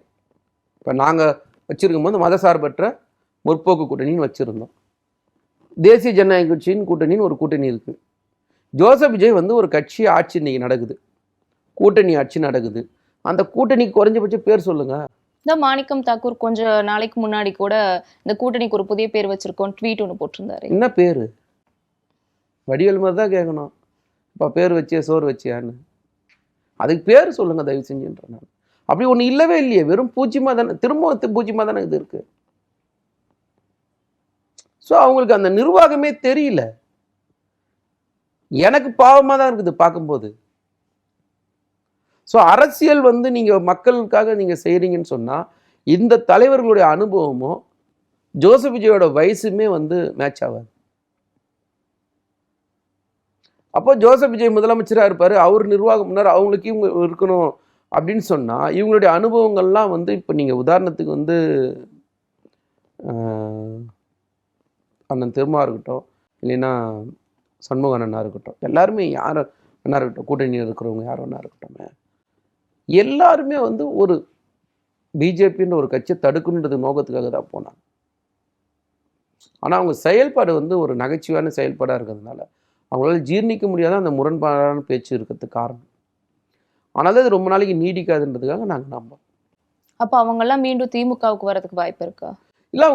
இப்போ நாங்கள் வச்சிருக்கும் போது மதசார்பற்ற முற்போக்கு கூட்டணின்னு வச்சிருந்தோம். தேசிய ஜனநாயக கட்சியின் கூட்டணின்னு ஒரு கூட்டணி இருக்கு. ஜோசப் விஜய் ஒரு கட்சி ஆட்சி இன்னைக்கு நடக்குது, கூட்டணி ஆட்சி நடக்குது. அந்த கூட்டணிக்கு குறைஞ்சபட்ச பேர் சொல்லுங்க. இந்த மாணிக்கம் தாக்கூர் கொஞ்ச நாளைக்கு முன்னாடி கூட இந்த கூட்டணிக்கு ஒரு புதிய பேர் வச்சிருக்கோம் ட்வீட் ஒன்று போட்டிருந்தாரு. என்ன பேரு? வடிவேல் மாதிரி தான் கேட்கணும், இப்போ பேர் வச்சியா சோறு வச்சியான்னு. அதுக்கு பேர் சொல்லுங்க தயவு செஞ்சுன்ற. நான் அப்படி ஒன்று இல்லவே இல்லையே, வெறும் பூச்சியமாக தானே, திரும்ப பூச்சியமாக தானே இது இருக்கு. ஸோ அவங்களுக்கு அந்த நிர்வாகமே தெரியல. எனக்கு பாவமாக தான் இருக்குது பார்க்கும்போது. ஸோ அரசியல் நீங்கள் மக்களுக்காக நீங்கள் செய்கிறீங்கன்னு சொன்னால் இந்த தலைவர்களுடைய அனுபவமும் ஜோசப் விஜயோட வயசுமே மேட்ச் ஆகாது. அப்போ ஜோசப் விஜய் முதலமைச்சராக இருப்பார், அவர் நிர்வாகம் முன்னார், அவங்களுக்கு இவங்க இருக்கணும் அப்படின்னு சொன்னால் இவங்களுடைய அனுபவங்கள்லாம் இப்போ நீங்கள் உதாரணத்துக்கு அண்ணன் திருமா இருக்கட்டும், இல்லைன்னா சண்முக அண்ணனா இருக்கட்டும், எல்லாருமே யார் அண்ணா இருக்கட்டும், கூட்டணியில் இருக்கிறவங்க யார் அண்ணா இருக்கட்டும், எல்லாருமே ஒரு பிஜேபின்ற ஒரு கட்சியை தடுக்கணுன்றது நோக்கத்துக்காக தான் போனாங்க. ஆனால் அவங்க செயல்பாடு ஒரு நகைச்சுவையான செயல்பாடாக இருக்கிறதுனால அவங்களால ஜீர்ணிக்க முடியாத அந்த முரண்பாடான பேச்சு இருக்கிறதுக்கு காரணம். ஆனாலும் அது ரொம்ப நாளைக்கு நீடிக்காதுன்றதுக்காக நாங்கள் நம்புறோம். அப்போ அவங்கெல்லாம் மீண்டும் திமுகவுக்கு வரதுக்கு வாய்ப்பு இருக்கா? இல்லை,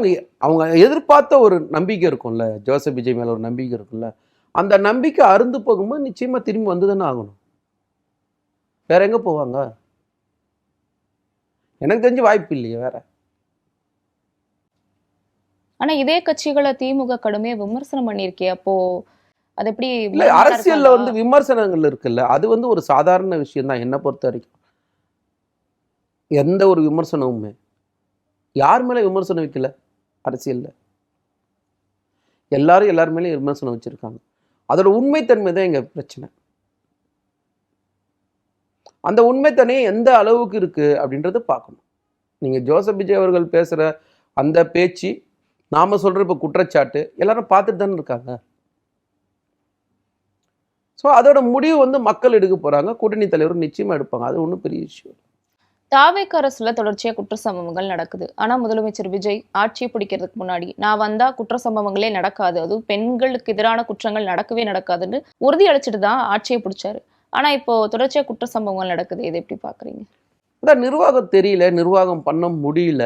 அவங்க எதிர்பார்த்த ஒரு நம்பிக்கை இருக்கும்ல, ஜோசப் விஜய் மேலே ஒரு நம்பிக்கை இருக்கும்ல, அந்த நம்பிக்கை அருந்து போகும்போது நிச்சயமாக திரும்பி வந்து தானே ஆகணும். வேற எங்கே போவாங்க? எனக்கு தெரிஞ்ச வாய்ப்பு இல்லையே வேற. ஆனா இதே கட்சிகளை திமுக கடுமையா விமர்சனம் பண்ணியிருக்கே, அப்போ அது எப்படி? இல்லை, அரசியல்ல விமர்சனங்கள் இருக்குல்ல, அது ஒரு சாதாரண விஷயம் தான் என்னை பொறுத்த வரைக்கும். எந்த ஒரு விமர்சனமுமே யார் மேலே விமர்சனம் வைக்கல அரசியல்ல, எல்லாரும் எல்லார் மேலேயும் விமர்சனம் வச்சிருக்காங்க. அதோட உண்மைத்தன்மை தான் எங்க பிரச்சனை. அந்த உண்மைத்தன்மை எந்த அளவுக்கு இருக்கு அப்படின்றத பார்க்கணும். நீங்க ஜோசப் விஜய் அவர்கள் பேசுற அந்த பேச்சு, நாம சொல்ற இப்ப குற்றச்சாட்டு எல்லாரும் பார்த்துட்டு தானே இருக்காங்க. ஸோ அதோட முடிவு வந்து மக்கள் எடுக்க போறாங்க. கூட்டணி தலைவர் நிச்சயமா எடுப்பாங்க. அது ஒன்றும் பெரிய விஷயம். தாவேக அரசுல தொடர்ச்சியா குற்ற சம்பவங்கள் நடக்குது. ஆனா முதலமைச்சர் விஜய் ஆட்சியை பிடிக்கிறதுக்கு முன்னாடி நான் வந்தா குற்ற சம்பவங்களே நடக்காது, அதுவும் பெண்களுக்கு எதிரான குற்றங்கள் நடக்கவே நடக்காதுன்னு உறுதி அளிச்சுட்டு தான் ஆட்சியை பிடிச்சாரு. ஆனா இப்போ தொடர்ச்சியா குற்ற சம்பவங்கள் நடக்குது. இதை எப்படி பாக்குறீங்க? அதான் நிர்வாகம் தெரியல, நிர்வாகம் பண்ண முடியல.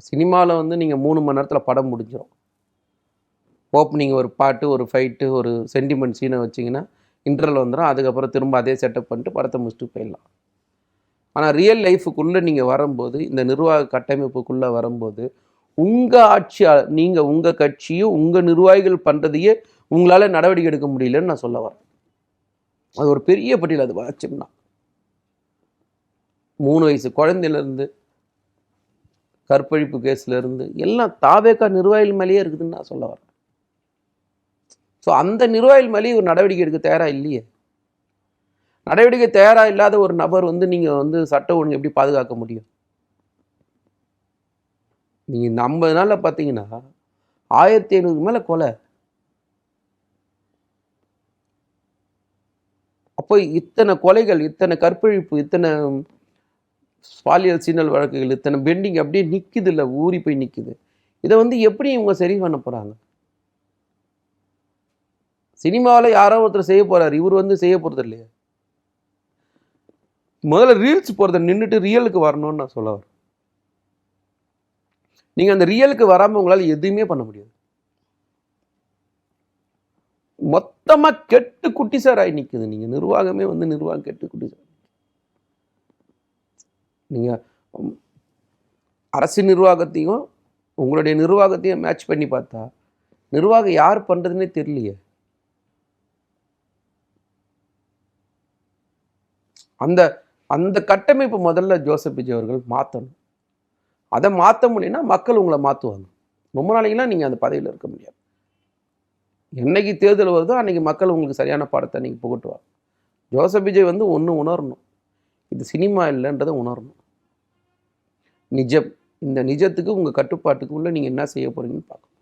சினிமாவில் வந்து நீங்கள் 3 மணி நேரத்தில் படம் முடிஞ்சிடும். ஓப்பனிங் ஒரு பாட்டு, ஒரு ஃபைட்டு, ஒரு சென்டிமெண்ட் சீனை வச்சிங்கன்னா இன்டர்வல் வந்துடும். அதுக்கப்புறம் திரும்ப அதே செட்டப் பண்ணிட்டு படத்தை முடிச்சுட்டு போயிடலாம். ஆனால் ரியல் லைஃபுக்குள்ளே நீங்கள் வரும்போது, இந்த நிர்வாக கட்டமைப்புக்குள்ளே வரும்போது, உங்கள் ஆட்சி, நீங்கள் உங்கள் கட்சியும் உங்கள் நிர்வாகிகள் பண்ணுறதையே உங்களால் நடவடிக்கை எடுக்க முடியலன்னு நான் சொல்ல வரேன். அது ஒரு பெரிய பட்டியல். அது வாட்சம்னா 3 வயசு குழந்தையிலேருந்து கற்பழிப்பு கேஸ்லேருந்து எல்லாம் தாவேகா நிர்வாகிகள் மேலேயே இருக்குதுன்னு நான் சொல்ல வரேன். ஸோ அந்த நிர்வாகிகள் மேலேயே ஒரு நடவடிக்கை எடுக்க தயாராக இல்லையே. நடவடிக்கை தயாராக இல்லாத ஒரு நபர் வந்து நீங்கள் வந்து சட்ட ஒழுங்கு எப்படி பாதுகாக்க முடியும்? நீங்கள் இந்த 50 நாளில் பார்த்தீங்கன்னா 1500 மேலே கொலை. அப்போ இத்தனை கொலைகள், இத்தனை கற்பழிப்பு, இத்தனை பாலியல் சீனல் வழக்குகள், இத்தனை பெண்டிங் அப்படியே நிற்குது, இல்லை ஊறி போய் நிற்குது. இதை வந்து எப்படி இவங்க சரி பண்ண போகிறாங்க? சினிமாவில் யாரோ ஒருத்தர் செய்ய போகிறார், இவர் வந்து செய்ய போகிறது இல்லையா? முதல்ல ரீல்ஸ் போகிறத நின்றுட்டு ரியலுக்கு வரணும்னு நான் சொல்ல வரேன். நீங்கள் அந்த ரியலுக்கு வராமல் உங்களால் எதுவுமே பண்ண முடியாது. மொத்தமாக கெட்டு குட்டிசாராய் நிற்குது. நீங்கள் நிர்வாகமே வந்து நிர்வாகம் கெட்டு குட்டிசார். நீங்கள் அரசு நிர்வாகத்தையும் உங்களுடைய நிர்வாகத்தையும் மேட்ச் பண்ணி பார்த்தா நிர்வாகம் யார் பண்ணுறதுன்னே தெரியலையே. அந்த அந்த கட்டமைப்பு முதல்ல ஜோசப் விஜய் அவர்கள் மாற்றணும். அதை மாற்ற முடியும்னா மக்கள் உங்களை மாற்றுவாங்க. ரொம்ப நாளைக்குலாம் நீங்கள் அந்த பதவியில் இருக்க முடியாது. என்னைக்கு தேர்தல் வருதோ அன்றைக்கி மக்கள் உங்களுக்கு சரியான பாடத்தை அன்றைக்கி புகட்டுவாங்க. ஜோசப் விஜய் வந்து ஒன்று உணரணும், இது சினிமா இல்லைன்றதை உணரணும். நிஜம். இந்த நிஜத்துக்கு உங்கள் கட்டுப்பாட்டுக்கு உள்ள நீங்கள் என்ன செய்ய போகிறீங்கன்னு பார்க்கணும்.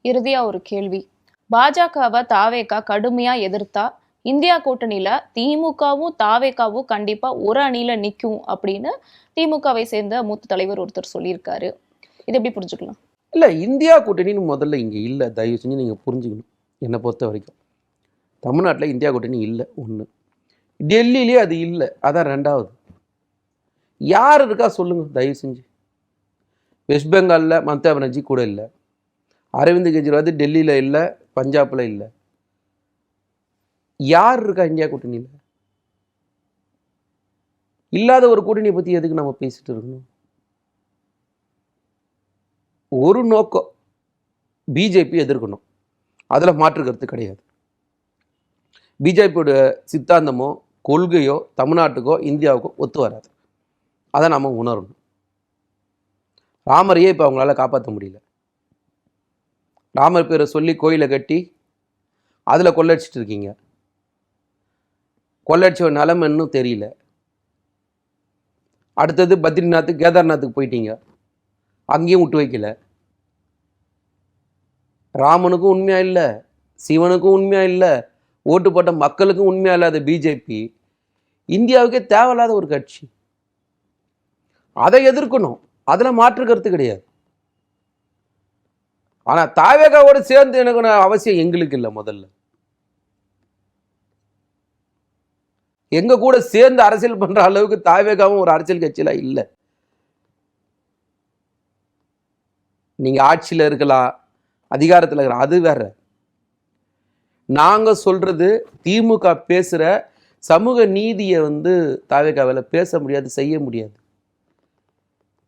இறுதியா ஒரு கேள்வி. பாஜகவை தாவேகா கடுமையா எதிர்த்தா இந்தியா கூட்டணியில திமுகவும் தாவேகாவும் கண்டிப்பா ஒரு அணியில நிற்கும் அப்படின்னு திமுகவை சேர்ந்த மூத்த தலைவர் ஒருத்தர் சொல்லியிருக்காரு. இது எப்படி புரிஞ்சுக்கலாம்? இல்லை, இந்தியா கூட்டணின்னு முதல்ல இங்கே இல்லை. தயவு செஞ்சு நீங்கள் புரிஞ்சுக்கணும். என்னை பொறுத்த வரைக்கும் தமிழ்நாட்டில் இந்தியா கூட்டணி இல்லை. ஒன்று, டெல்லியிலே அது இல்லை. அதான் ரெண்டாவது. யார் இருக்கா சொல்லுங்கள் தயவு செஞ்சு. வெஸ்ட் பெங்காலில் மம்தா பானர்ஜி கூட இல்லை, அரவிந்த் கெஜ்ரிவால் டெல்லியில் இல்லை, பஞ்சாபில் இல்லை. யார் இருக்கா இந்தியா கூட்டணியில்? இல்லாத ஒரு கூட்டணியை பற்றி எதுக்கு நம்ம பேசிட்டு இருக்கணும்? ஒரு நோக்கம், பிஜேபி எதிர்க்கணும். அதில் மாற்று கருத்து கிடையாது. பிஜேபியோட சித்தாந்தமோ கொள்கையோ தமிழ்நாட்டுக்கோ இந்தியாவுக்கோ ஒத்து வராது. அதை நம்ம உணரணும். ராமரையே இப்போ அவங்களால காப்பாற்ற முடியல. ராமர் பேரை சொல்லி கோயிலை கட்டி அதில் கொள்ளடிச்சிட்டு இருக்கீங்க. கொள்ளடிச்ச நிலைமை இன்னும் தெரியல. அடுத்தது பத்ரிநாத் கேதார்நாத்துக்கு போயிட்டீங்க, அங்கேயும் விட்டு வைக்கல. ராமனுக்கும் உண்மையா இல்லை, சிவனுக்கும் உண்மையா இல்லை, ஓட்டு போட்ட மக்களுக்கும் உண்மையா இல்லாத பிஜேபி இந்தியாவுக்கே தேவையில்லாத ஒரு கட்சி. அதை எதிர்க்கணும். அதில் மாற்று கருத்து கிடையாது. ஆனால் தாவேகாவோடு சேர்ந்து எனக்கு அவசியம் எங்களுக்கு இல்லை. முதல்ல எங்க கூட சேர்ந்து அரசியல் பண்ற அளவுக்கு தாவேகாவும் ஒரு அரசியல் கட்சியில இல்லை. நீங்க ஆட்சியில் இருக்கலாம், அதிகாரத்தில் இருக்கலாம், அது வேற. நாங்க சொல்றது திமுக பேசுற சமூக நீதியை வந்து தாவேகாவில் பேச முடியாது, செய்ய முடியாது.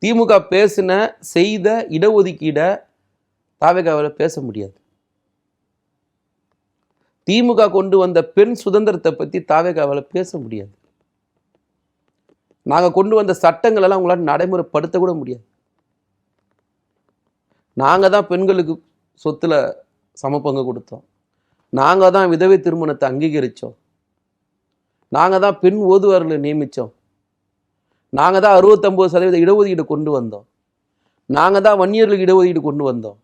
திமுக பேசின செய்த இடஒதுக்கீட தாவேகாவில் பேச முடியாது. திமுக கொண்டு வந்த பெண் சுதந்திரத்தை பற்றி தாவேகாவில் பேச முடியாது. நாங்கள் கொண்டு வந்த சட்டங்கள் எல்லாம் உங்களால் நடைமுறைப்படுத்த கூட முடியாது. நாங்கள் தான் பெண்களுக்கு சொத்துல சமப்பங்கு கொடுத்தோம். நாங்கள் தான் விதவை திருமணத்தை அங்கீகரித்தோம். நாங்கள் தான் பெண் ஓதுவார்களை நியமித்தோம். நாங்கள் தான் 69% இடஒதுக்கீடு கொண்டு வந்தோம். நாங்கள் தான் வன்னியர்களுக்கு இடஒதுக்கீடு கொண்டு வந்தோம்.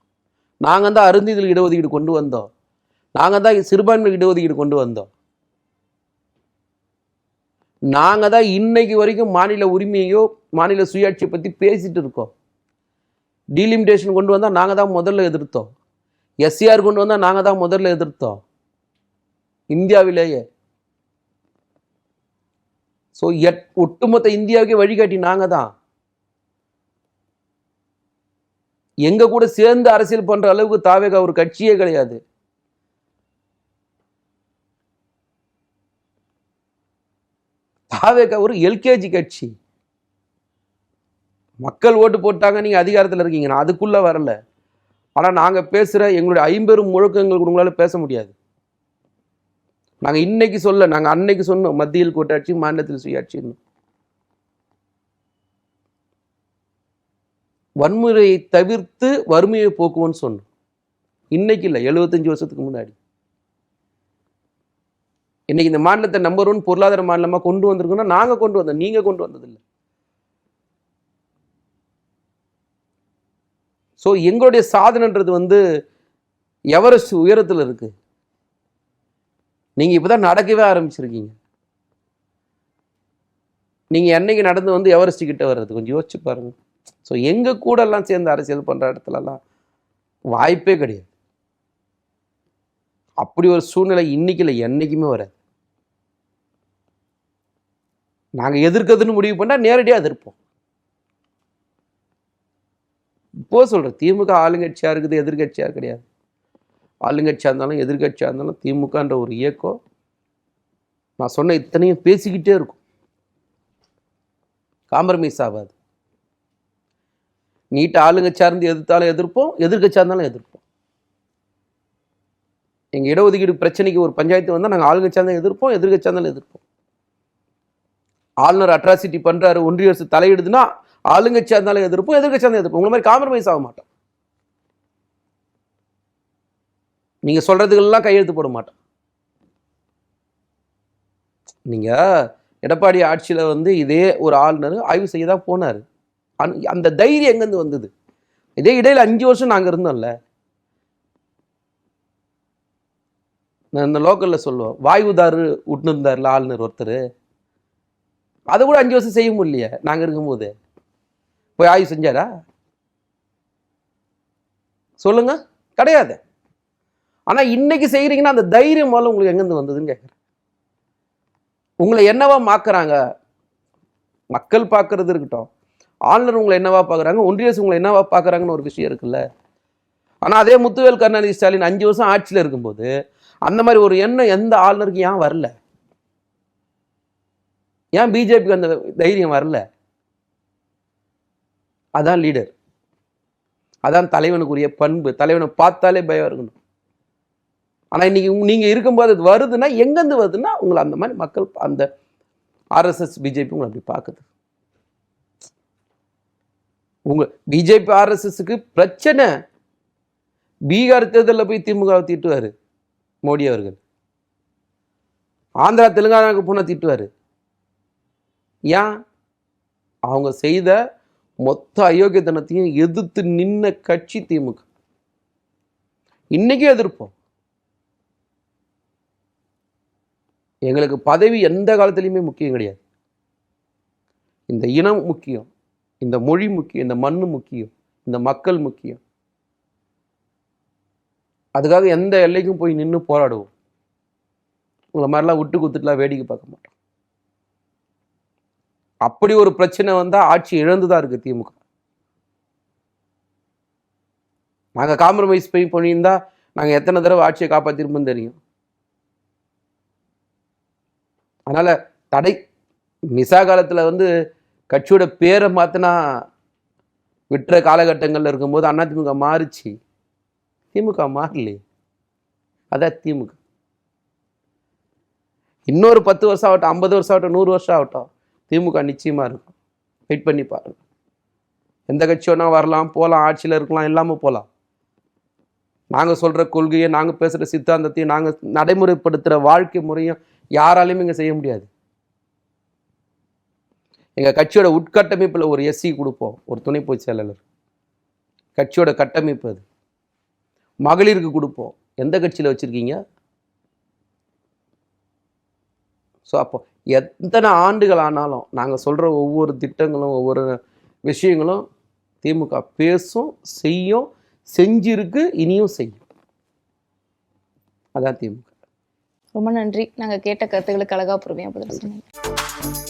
நாங்கள் தான் அருந்திதர்களுக்கு இடஒதுக்கீடு கொண்டு வந்தோம். நாங்கள் தான் சிறுபான்மைக்கு இடஒதுக்கீடு கொண்டு வந்தோம். நாங்கள் தான் இன்னைக்கு வரைக்கும் மாநில உரிமையோ மாநில சுயாட்சியை பற்றி பேசிட்டு இருக்கோம். டீலிமிட்டேஷன் கொண்டு வந்தால் நாங்கள் தான் முதல்ல எதிர்த்தோம். எஸ்சிஆர் கொண்டு வந்தால் நாங்கள் தான் முதல்ல எதிர்த்தோம் இந்தியாவிலேயே. ஸோ ஒட்டுமொத்த இந்தியாவுக்கே வழிகாட்டி நாங்கள் தான். எங்க கூட சேர்ந்து அரசியல் பண்ற அளவுக்கு தாவேகா ஒரு கட்சியே கிடையாது. தாவேகா ஒரு எல்கேஜி கட்சி. மக்கள் ஓட்டு போட்டாங்க, நீங்க அதிகாரத்தில் இருக்கீங்க, நான் அதுக்குள்ள வரல. ஆனா நாங்க பேசுற எங்களுடைய 50 முழக்கங்கள் உங்களால பேச முடியாது. நாங்க இன்னைக்கு சொல்ல, நாங்க அன்னைக்கு சொன்னோம் மத்தியில் கூட்டாட்சி மாநிலத்தில் சுயாட்சின்னு. வன்முறையை தவிர்த்து வறுமையை போக்குவோன்னு சொன்னோம். இன்னைக்கு இல்லை, 75 வருஷத்துக்கு முன்னாடி. இன்னைக்கு இந்த மாநிலத்தை நம்பர் 1 பொருளாதார மாநிலமா கொண்டு வந்திருக்கோம்னா நாங்க கொண்டு வந்தோம், நீங்க கொண்டு வந்ததில்லை. ஸோ எங்களுடைய சாதனைன்றது எவரெஸ்ட் உயரத்தில் இருக்கு. நீங்க இப்பதான் நடக்கவே ஆரம்பிச்சிருக்கீங்க. நீங்க என்னைக்கு நடந்து எவரெஸ்ட் கிட்ட வர்றது கொஞ்சம் யோசிச்சு பாருங்க. ஸோ எங்க கூட எல்லாம் சேர்ந்து அரசியல் பண்ற இடத்துலலாம் வாய்ப்பே கிடையாது. அப்படி ஒரு சூழ்நிலை இன்னைக்கு இல்லை, என்னைக்குமே வராது. நாங்க எதிர்க்கிறதுன்னு முடிவு பண்ணா நேரடியாக எதிர்ப்போம். இப்போ சொல்றேன், திமுக ஆளுங்கட்சியா இருக்குது, எதிர்கட்சியா கிடையாது. ஆளுங்கட்சியா இருந்தாலும் எதிர்கட்சியா இருந்தாலும் திமுகன்ற ஒரு இயக்கம் நான் சொன்ன இத்தனையும் பேசிக்கிட்டே இருக்கும், காம்ப்ரமைஸ் ஆகாது. நீட்ட ஆளுங்கட்சியா இருந்து எதிர்த்தாலும் எதிர்ப்போம், எதிர்கட்சியா இருந்தாலும் எதிர்ப்போம். எங்க இடஒதுக்கீடு பிரச்சனைக்கு ஒரு பஞ்சாயத்து வந்தால் நாங்கள் ஆளுங்கட்சியா இருந்தாலும் எதிர்ப்போம், எதிர்கட்சியா இருந்தாலும் எதிர்ப்போம். ஆளுநர் அட்ராசிட்டி பண்றாரு, ஒன்றிய அரசு தலையிடுதுன்னா ஆளுங்கட்சியா இருந்தாலும் எதிர்ப்போம், எதிர்கட்சியா இருந்தாலும் எதிர்ப்போம். உங்களை மாதிரி காம்ப்ரமைஸ் ஆக மாட்டோம். நீங்க சொல்றதுக்கெல்லாம் கையெழுத்து போட மாட்டோம். நீங்க எடப்பாடி ஆட்சியில இதே ஒரு ஆளுநர் ஆய்வு செய்ய தான் போனாரு. அந்த தைரியம் எங்கிருந்து வந்தது? இதே இடையில 5 வருஷம் நாங்க இருந்தோம்ல. நான் இந்த லோக்கல்ல சொல்லுவோம், வாயுதாரு விட்டுன்னு இருந்தார்ல ஆளுநர் ஒருத்தர், அதை கூட 5 வருஷம் செய்ய முடியலையே நாங்க இருக்கும்போது. போய் ஆய்வு செஞ்சாரா? சொல்லுங்க, கிடையாது. ஆனா இன்னைக்கு செய்யறீங்கன்னா அந்த தைரியம் முதல்ல உங்களுக்கு எங்கிருந்து வந்ததுன்னு கேட்குறேன். உங்களை என்னவா மாக்குறாங்க? மக்கள் பார்க்கறது இருக்கட்டும், ஆளுநர் உங்களை என்னவா பார்க்குறாங்க, ஒன்றிய அரசு உங்களை என்னவா பார்க்குறாங்கன்னு ஒரு விஷயம் இருக்குல்ல. ஆனா அதே முத்துவேல் கருணாநிதி ஸ்டாலின் 5 வருஷம் ஆட்சியில் இருக்கும்போது அந்த மாதிரி ஒரு எண்ணம் எந்த ஆளுநருக்கு ஏன் வரல? ஏன் பிஜேபிக்கு அந்த தைரியம் வரல? அதான் லீடர், அதான் தலைவனுக்குரிய பண்பு. தலைவனை பார்த்தாலே பயம் இருக்கணும். ஆனா இன்னைக்கு நீங்க இருக்கும்போது அது வருதுன்னா எங்கிருந்து வருதுன்னா உங்களை அந்த மாதிரி மக்கள், அந்த ஆர்எஸ்எஸ் பிஜேபி உங்களை அப்படி பார்க்குது. உங்க பிஜேபி ஆர்எஸ்எஸ்க்கு பிரச்சனை. பீகார் தேர்தலில் போய் திமுகவை திட்டுவாரு மோடி அவர்கள், ஆந்திரா தெலுங்கானாவுக்கு போன திட்டுவாரு. ஏன்? அவங்க செய்த மொத்த அயோக்கியத்தனத்தையும் எதிர்த்து நின்ன கட்சி திமுக. இன்னைக்கும் எதிர்ப்போம். எங்களுக்கு பதவி எந்த காலத்திலையுமே முக்கியம் கிடையாது. இந்த இனம் முக்கியம், இந்த மொழி முக்கியம், இந்த மண்ணு முக்கியம், இந்த மக்கள் முக்கியம். அதுக்காக எந்த எல்லைக்கும் போய் நின்று போராடுவோம். உங்களை மாதிரிலாம் விட்டு குத்துட்டுலாம் வேடிக்கை பார்க்க மாட்டோம். அப்படி ஒரு பிரச்சனை வந்தால் ஆட்சி இழந்துதான் இருக்கு திமுக. நாங்கள் காம்ப்ரமைஸ் போய் பண்ணியிருந்தா நாங்கள் எத்தனை தடவை ஆட்சியை காப்பாற்றிருப்போம்னு தெரியும். அதனால தடை மிசா காலத்தில் கட்சியோட பேரை மாற்றினா விட்டுற காலகட்டங்களில் இருக்கும்போது அதிமுக மாறிச்சு, திமுக மாறலையே. அதான் திமுக. இன்னொரு 10 வருஷம் ஆகட்டும், 50 வருஷம் ஆகட்டும், 100 வருஷம் ஆகட்டும், திமுக நிச்சயமா இருக்கும். வெயிட் பண்ணி பாருங்க. எந்த கட்சி வேணா வரலாம், போகலாம், ஆட்சியில் இருக்கலாம், இல்லாமல் போகலாம். நாங்கள் சொல்கிற கொள்கையை, நாங்கள் பேசுகிற சித்தாந்தத்தையும், நாங்கள் நடைமுறைப்படுத்துகிற வாழ்க்கை முறையும் யாராலையும் இங்கே செய்ய முடியாது. எங்கள் கட்சியோட உட்கட்டமைப்பில் ஒரு எஸ்சி கொடுப்போம், ஒரு துணை பொதுச் செயலாளர். கட்சியோட கட்டமைப்பு அது. மகளிருக்கு கொடுப்போம், எந்த கட்சியில் வச்சுருக்கீங்க? ஸோ அப்போ எத்தனை ஆண்டுகள் ஆனாலும் நாங்கள் சொல்கிற ஒவ்வொரு திட்டங்களும் ஒவ்வொரு விஷயங்களும் திமுக பேசும், செய்யும், செஞ்சிருக்கு, இனியும் செய்யும். அதான் திமுக. ரொம்ப நன்றி. நாங்க கேட்ட கருத்துக்களுக்கு அழகா பொறுமையா பதில் சொன்னீங்க.